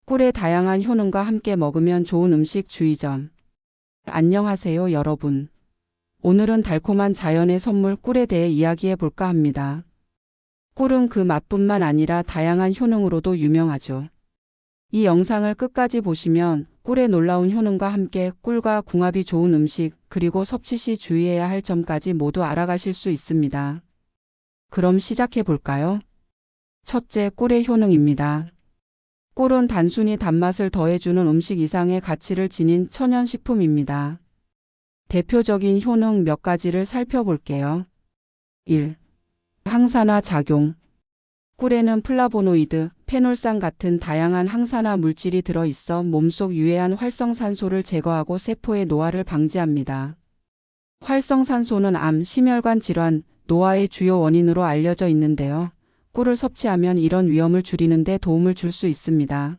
꿀의 다양한 효능과 함께 먹으면 좋은 음식 주의점. 안녕하세요, 여러분. 오늘은 달콤한 자연의 선물 꿀에 대해 이야기해 볼까 합니다. 꿀은 그 맛뿐만 아니라 다양한 효능으로도 유명하죠. 이 영상을 끝까지 보시면 꿀의 놀라운 효능과 함께 꿀과 궁합이 좋은 음식, 그리고 섭취 시 주의해야 할 점까지 모두 알아가실 수 있습니다. 그럼 시작해 볼까요? 첫째, 꿀의 효능입니다. 꿀은 단순히 단맛을 더해주는 음식 이상의 가치를 지닌 천연식품입니다. 대표적인 효능 몇 가지를 살펴볼게요. 1. 항산화 작용. 꿀에는 플라보노이드, 페놀산 같은 다양한 항산화 물질이 들어있어 몸속 유해한 활성산소를 제거하고 세포의 노화를 방지합니다. 활성산소는 암, 심혈관 질환, 노화의 주요 원인으로 알려져 있는데요. 꿀을 섭취하면 이런 위험을 줄이는 데 도움을 줄 수 있습니다.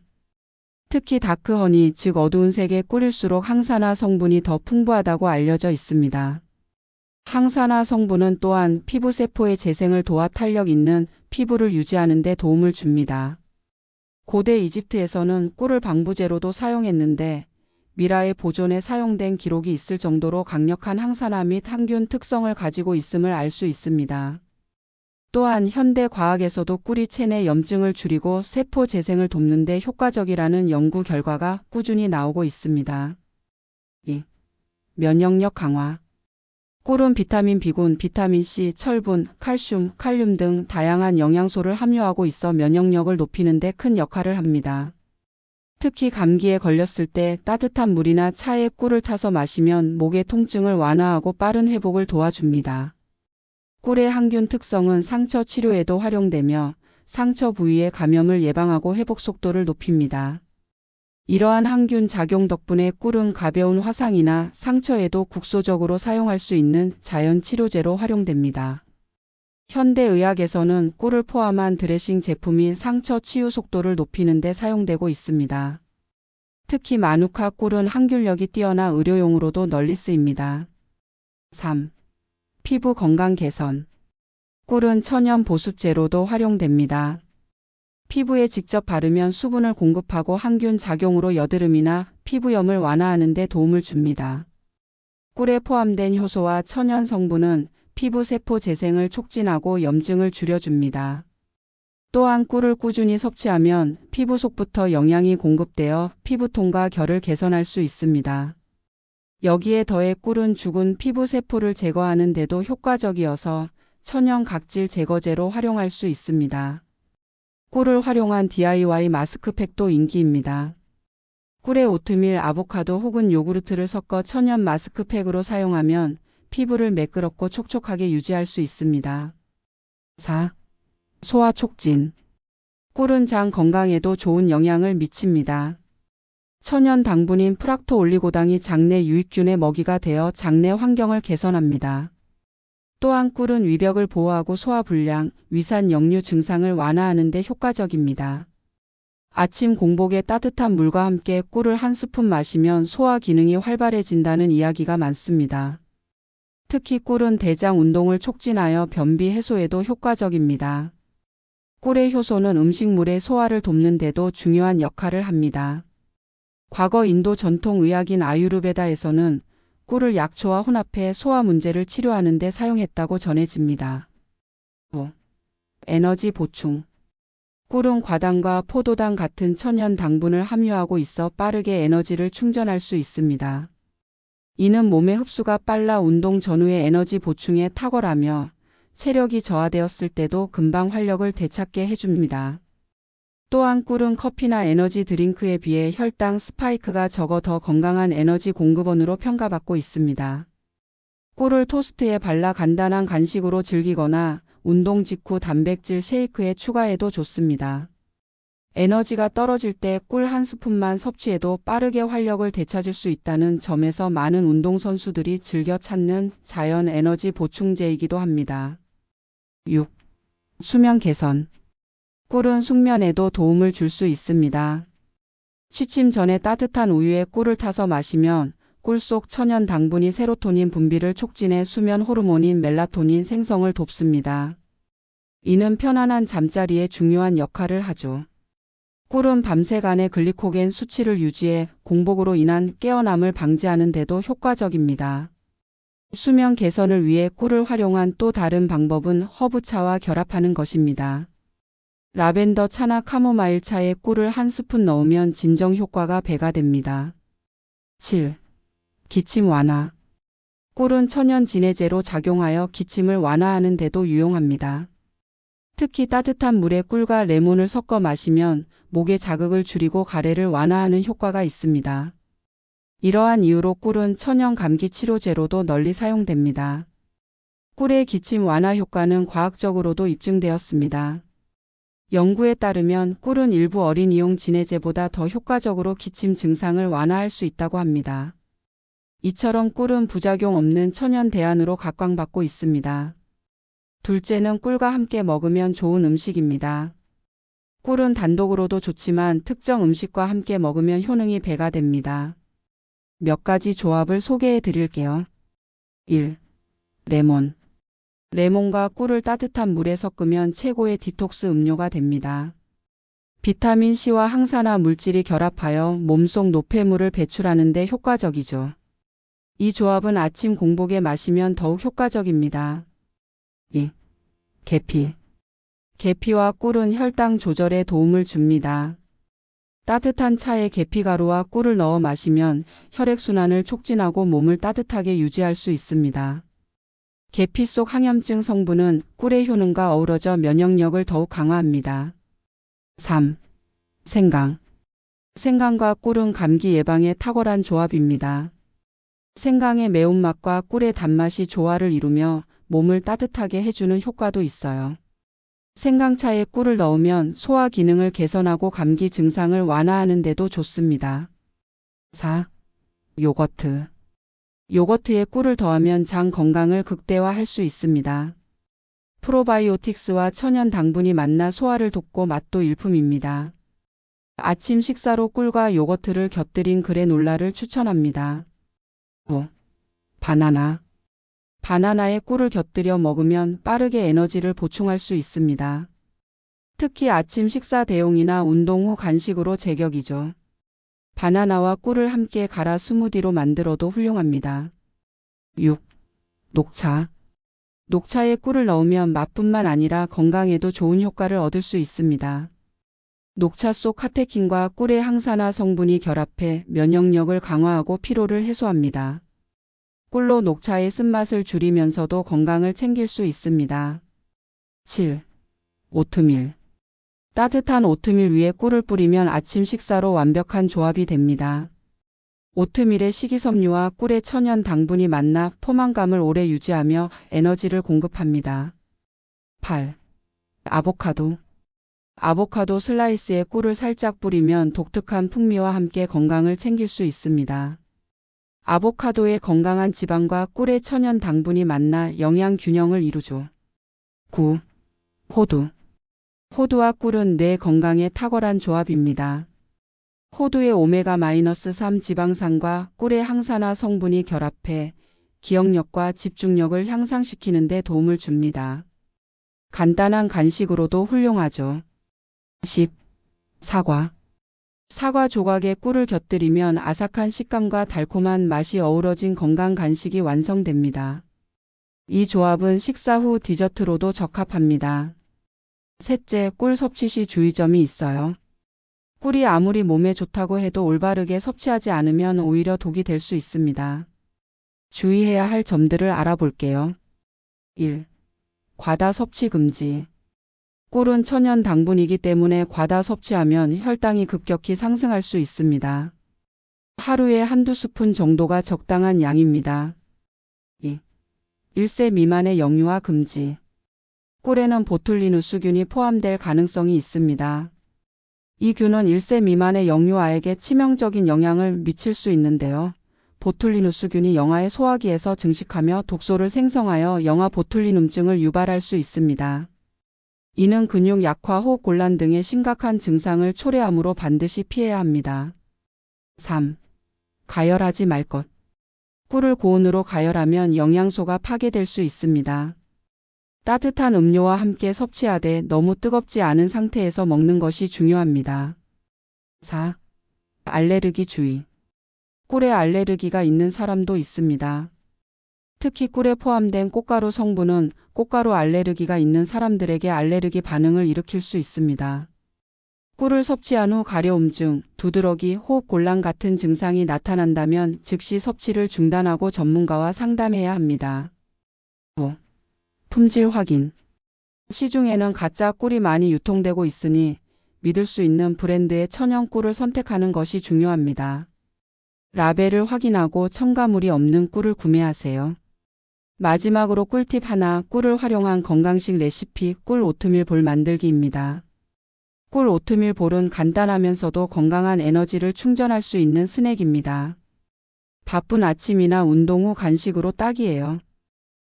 특히 다크허니, 즉 어두운 색의 꿀일수록 항산화 성분이 더 풍부하다고 알려져 있습니다. 항산화 성분은 또한 피부 세포의 재생을 도와 탄력 있는 피부를 유지하는 데 도움을 줍니다. 고대 이집트에서는 꿀을 방부제로도 사용했는데 미라의 보존에 사용된 기록이 있을 정도로 강력한 항산화 및 항균 특성을 가지고 있음을 알 수 있습니다. 또한 현대 과학에서도 꿀이 체내 염증을 줄이고 세포 재생을 돕는 데 효과적이라는 연구 결과가 꾸준히 나오고 있습니다. 2. 면역력 강화. 꿀은 비타민 B군, 비타민 C, 철분, 칼슘, 칼륨 등 다양한 영양소를 함유하고 있어 면역력을 높이는 데 큰 역할을 합니다. 특히 감기에 걸렸을 때 따뜻한 물이나 차에 꿀을 타서 마시면 목의 통증을 완화하고 빠른 회복을 도와줍니다. 꿀의 항균 특성은 상처 치료에도 활용되며 상처 부위의 감염을 예방하고 회복 속도를 높입니다. 이러한 항균 작용 덕분에 꿀은 가벼운 화상이나 상처에도 국소적으로 사용할 수 있는 자연 치료제로 활용됩니다. 현대의학에서는 꿀을 포함한 드레싱 제품이 상처 치유 속도를 높이는 데 사용되고 있습니다. 특히 마누카 꿀은 항균력이 뛰어나 의료용으로도 널리 쓰입니다. 3. 피부 건강 개선. 꿀은 천연 보습제로도 활용됩니다. 피부에 직접 바르면 수분을 공급하고 항균 작용으로 여드름이나 피부염을 완화하는 데 도움을 줍니다. 꿀에 포함된 효소와 천연 성분은 피부 세포 재생을 촉진하고 염증을 줄여줍니다. 또한 꿀을 꾸준히 섭취하면 피부 속부터 영양이 공급되어 피부톤과 결을 개선할 수 있습니다. 여기에 더해 꿀은 죽은 피부 세포를 제거하는 데도 효과적이어서 천연 각질 제거제로 활용할 수 있습니다. 꿀을 활용한 DIY 마스크팩도 인기입니다. 꿀에 오트밀, 아보카도 혹은 요구르트를 섞어 천연 마스크팩으로 사용하면 피부를 매끄럽고 촉촉하게 유지할 수 있습니다. 4. 소화 촉진. 꿀은 장 건강에도 좋은 영향을 미칩니다. 천연 당분인 프락토올리고당이 장내 유익균의 먹이가 되어 장내 환경을 개선합니다. 또한 꿀은 위벽을 보호하고 소화불량, 위산 역류 증상을 완화하는 데 효과적입니다. 아침 공복에 따뜻한 물과 함께 꿀을 한 스푼 마시면 소화 기능이 활발해진다는 이야기가 많습니다. 특히 꿀은 대장 운동을 촉진하여 변비 해소에도 효과적입니다. 꿀의 효소는 음식물의 소화를 돕는 데도 중요한 역할을 합니다. 과거 인도 전통 의학인 아유르베다에서는 꿀을 약초와 혼합해 소화 문제를 치료하는 데 사용했다고 전해집니다. 5. 에너지 보충. 꿀은 과당과 포도당 같은 천연 당분을 함유하고 있어 빠르게 에너지를 충전할 수 있습니다. 이는 몸의 흡수가 빨라 운동 전후의 에너지 보충에 탁월하며 체력이 저하되었을 때도 금방 활력을 되찾게 해줍니다. 또한 꿀은 커피나 에너지 드링크에 비해 혈당 스파이크가 적어 더 건강한 에너지 공급원으로 평가받고 있습니다. 꿀을 토스트에 발라 간단한 간식으로 즐기거나 운동 직후 단백질 쉐이크에 추가해도 좋습니다. 에너지가 떨어질 때 꿀 한 스푼만 섭취해도 빠르게 활력을 되찾을 수 있다는 점에서 많은 운동선수들이 즐겨 찾는 자연 에너지 보충제이기도 합니다. 6. 수면 개선. 꿀은 숙면에도 도움을 줄 수 있습니다. 취침 전에 따뜻한 우유에 꿀을 타서 마시면 꿀 속 천연 당분이 세로토닌 분비를 촉진해 수면 호르몬인 멜라토닌 생성을 돕습니다. 이는 편안한 잠자리에 중요한 역할을 하죠. 꿀은 밤새간의 글리코겐 수치를 유지해 공복으로 인한 깨어남을 방지하는 데도 효과적입니다. 수면 개선을 위해 꿀을 활용한 또 다른 방법은 허브차와 결합하는 것입니다. 라벤더 차나 카모마일 차에 꿀을 한 스푼 넣으면 진정 효과가 배가 됩니다. 7. 기침 완화. 꿀은 천연 진해제로 작용하여 기침을 완화하는 데도 유용합니다. 특히 따뜻한 물에 꿀과 레몬을 섞어 마시면 목의 자극을 줄이고 가래를 완화하는 효과가 있습니다. 이러한 이유로 꿀은 천연 감기 치료제로도 널리 사용됩니다. 꿀의 기침 완화 효과는 과학적으로도 입증되었습니다. 연구에 따르면 꿀은 일부 어린이용 진해제보다 더 효과적으로 기침 증상을 완화할 수 있다고 합니다. 이처럼 꿀은 부작용 없는 천연 대안으로 각광받고 있습니다. 둘째는 꿀과 함께 먹으면 좋은 음식입니다. 꿀은 단독으로도 좋지만 특정 음식과 함께 먹으면 효능이 배가 됩니다. 몇 가지 조합을 소개해 드릴게요. 1. 레몬. 레몬과 꿀을 따뜻한 물에 섞으면 최고의 디톡스 음료가 됩니다. 비타민C와 항산화 물질이 결합하여 몸속 노폐물을 배출하는 데 효과적이죠. 이 조합은 아침 공복에 마시면 더욱 효과적입니다. 2. 계피. 계피와 꿀은 혈당 조절에 도움을 줍니다. 따뜻한 차에 계피가루와 꿀을 넣어 마시면 혈액순환을 촉진하고 몸을 따뜻하게 유지할 수 있습니다. 계피 속 항염증 성분은 꿀의 효능과 어우러져 면역력을 더욱 강화합니다. 3. 생강. 생강과 꿀은 감기 예방에 탁월한 조합입니다. 생강의 매운맛과 꿀의 단맛이 조화를 이루며 몸을 따뜻하게 해주는 효과도 있어요. 생강차에 꿀을 넣으면 소화 기능을 개선하고 감기 증상을 완화하는 데도 좋습니다. 4. 요거트. 요거트에 꿀을 더하면 장 건강을 극대화할 수 있습니다. 프로바이오틱스와 천연 당분이 만나 소화를 돕고 맛도 일품입니다. 아침 식사로 꿀과 요거트를 곁들인 그래놀라를 추천합니다. 5. 바나나. 바나나에 꿀을 곁들여 먹으면 빠르게 에너지를 보충할 수 있습니다. 특히 아침 식사 대용이나 운동 후 간식으로 제격이죠. 바나나와 꿀을 함께 갈아 스무디로 만들어도 훌륭합니다. 6. 녹차. 녹차에 꿀을 넣으면 맛뿐만 아니라 건강에도 좋은 효과를 얻을 수 있습니다. 녹차 속 카테킨과 꿀의 항산화 성분이 결합해 면역력을 강화하고 피로를 해소합니다. 꿀로 녹차의 쓴맛을 줄이면서도 건강을 챙길 수 있습니다. 7. 오트밀. 따뜻한 오트밀 위에 꿀을 뿌리면 아침 식사로 완벽한 조합이 됩니다. 오트밀의 식이섬유와 꿀의 천연 당분이 만나 포만감을 오래 유지하며 에너지를 공급합니다. 8. 아보카도. 아보카도 슬라이스에 꿀을 살짝 뿌리면 독특한 풍미와 함께 건강을 챙길 수 있습니다. 아보카도의 건강한 지방과 꿀의 천연 당분이 만나 영양 균형을 이루죠. 9. 호두. 호두와 꿀은 뇌 건강에 탁월한 조합입니다. 호두의 오메가-3 지방산과 꿀의 항산화 성분이 결합해 기억력과 집중력을 향상시키는 데 도움을 줍니다. 간단한 간식으로도 훌륭하죠. 10. 사과. 사과 조각에 꿀을 곁들이면 아삭한 식감과 달콤한 맛이 어우러진 건강 간식이 완성됩니다. 이 조합은 식사 후 디저트로도 적합합니다. 셋째, 꿀 섭취 시 주의점이 있어요. 꿀이 아무리 몸에 좋다고 해도 올바르게 섭취하지 않으면 오히려 독이 될 수 있습니다. 주의해야 할 점들을 알아볼게요. 1. 과다 섭취 금지. 꿀은 천연 당분이기 때문에 과다 섭취하면 혈당이 급격히 상승할 수 있습니다. 하루에 한두 스푼 정도가 적당한 양입니다. 2. 1세 미만의 영유아 금지. 꿀에는 보툴리누스균이 포함될 가능성이 있습니다. 이 균은 1세 미만의 영유아에게 치명적인 영향을 미칠 수 있는데요. 보툴리누스균이 영아의 소화기에서 증식하며 독소를 생성하여 영아 보툴리눔증을 유발할 수 있습니다. 이는 근육 약화, 호흡 곤란 등의 심각한 증상을 초래하므로 반드시 피해야 합니다. 3. 가열하지 말 것. 꿀을 고온으로 가열하면 영양소가 파괴될 수 있습니다. 따뜻한 음료와 함께 섭취하되 너무 뜨겁지 않은 상태에서 먹는 것이 중요합니다. 4. 알레르기 주의. 꿀에 알레르기가 있는 사람도 있습니다. 특히 꿀에 포함된 꽃가루 성분은 꽃가루 알레르기가 있는 사람들에게 알레르기 반응을 일으킬 수 있습니다. 꿀을 섭취한 후 가려움증, 두드러기, 호흡곤란 같은 증상이 나타난다면 즉시 섭취를 중단하고 전문가와 상담해야 합니다. 5. 품질 확인. 시중에는 가짜 꿀이 많이 유통되고 있으니 믿을 수 있는 브랜드의 천연 꿀을 선택하는 것이 중요합니다. 라벨을 확인하고 첨가물이 없는 꿀을 구매하세요. 마지막으로 꿀팁 하나, 꿀을 활용한 건강식 레시피 꿀 오트밀 볼 만들기입니다. 꿀 오트밀 볼은 간단하면서도 건강한 에너지를 충전할 수 있는 스낵입니다. 바쁜 아침이나 운동 후 간식으로 딱이에요.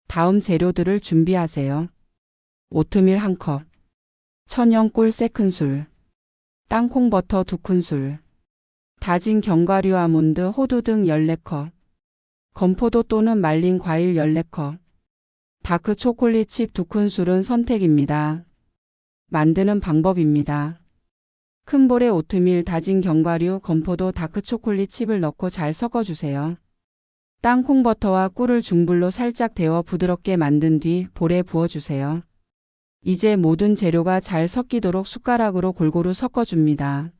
다음 재료들을 준비하세요. 오트밀 1컵, 천연 꿀 3큰술, 땅콩 버터 2큰술, 다진 견과류 아몬드 호두 등 14컵, 건포도 또는 말린 과일 14컵, 다크 초콜릿 칩 2큰술은 선택입니다. 만드는 방법입니다. 큰 볼에 오트밀, 다진 견과류, 건포도, 다크 초콜릿 칩을 넣고 잘 섞어주세요. 땅콩 버터와 꿀을 중불로 살짝 데워 부드럽게 만든 뒤 볼에 부어주세요. 이제 모든 재료가 잘 섞이도록 숟가락으로 골고루 섞어줍니다.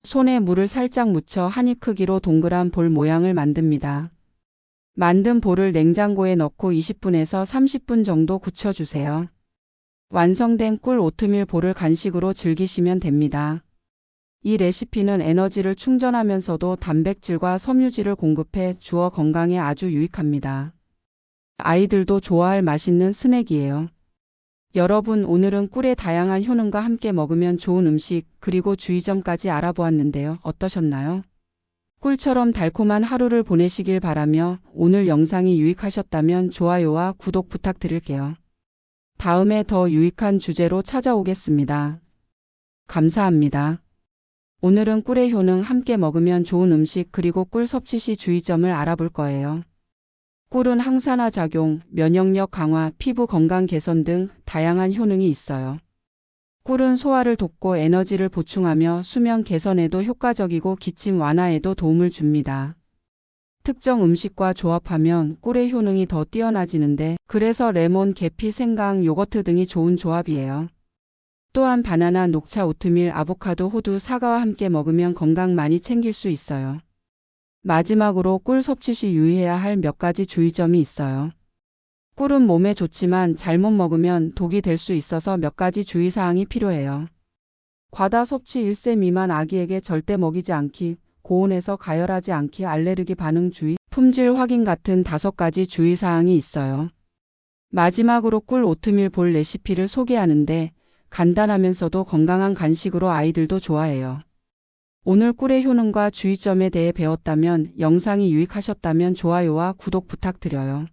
손에 물을 살짝 묻혀 한 입 크기로 동그란 볼 모양을 만듭니다. 만든 볼을 냉장고에 넣고 20분에서 30분 정도 굳혀주세요. 완성된 꿀 오트밀 볼을 간식으로 즐기시면 됩니다. 이 레시피는 에너지를 충전하면서도 단백질과 섬유질을 공급해 주어 건강에 아주 유익합니다. 아이들도 좋아할 맛있는 스낵이에요. 여러분, 오늘은 꿀의 다양한 효능과 함께 먹으면 좋은 음식 그리고 주의점까지 알아보았는데요. 어떠셨나요? 꿀처럼 달콤한 하루를 보내시길 바라며 오늘 영상이 유익하셨다면 좋아요와 구독 부탁드릴게요. 다음에 더 유익한 주제로 찾아오겠습니다. 감사합니다. 오늘은 꿀의 효능, 함께 먹으면 좋은 음식 그리고 꿀 섭취 시 주의점을 알아볼 거예요. 꿀은 항산화 작용, 면역력 강화, 피부 건강 개선 등 다양한 효능이 있어요. 꿀은 소화를 돕고 에너지를 보충하며 수면 개선에도 효과적이고 기침 완화에도 도움을 줍니다. 특정 음식과 조합하면 꿀의 효능이 더 뛰어나지는데 그래서 레몬, 계피, 생강, 요거트 등이 좋은 조합이에요. 또한 바나나, 녹차, 오트밀, 아보카도, 호두, 사과와 함께 먹으면 건강 많이 챙길 수 있어요. 마지막으로 꿀 섭취 시 유의해야 할 몇 가지 주의점이 있어요. 꿀은 몸에 좋지만 잘못 먹으면 독이 될 수 있어서 몇 가지 주의사항이 필요해요. 과다 섭취 1세 미만 아기에게 절대 먹이지 않기, 고온에서 가열하지 않기, 알레르기 반응 주의, 품질 확인 같은 5가지 주의사항이 있어요. 마지막으로 꿀 오트밀 볼 레시피를 소개하는데 간단하면서도 건강한 간식으로 아이들도 좋아해요. 오늘 꿀의 효능과 주의점에 대해 배웠다면, 영상이 유익하셨다면 좋아요와 구독 부탁드려요.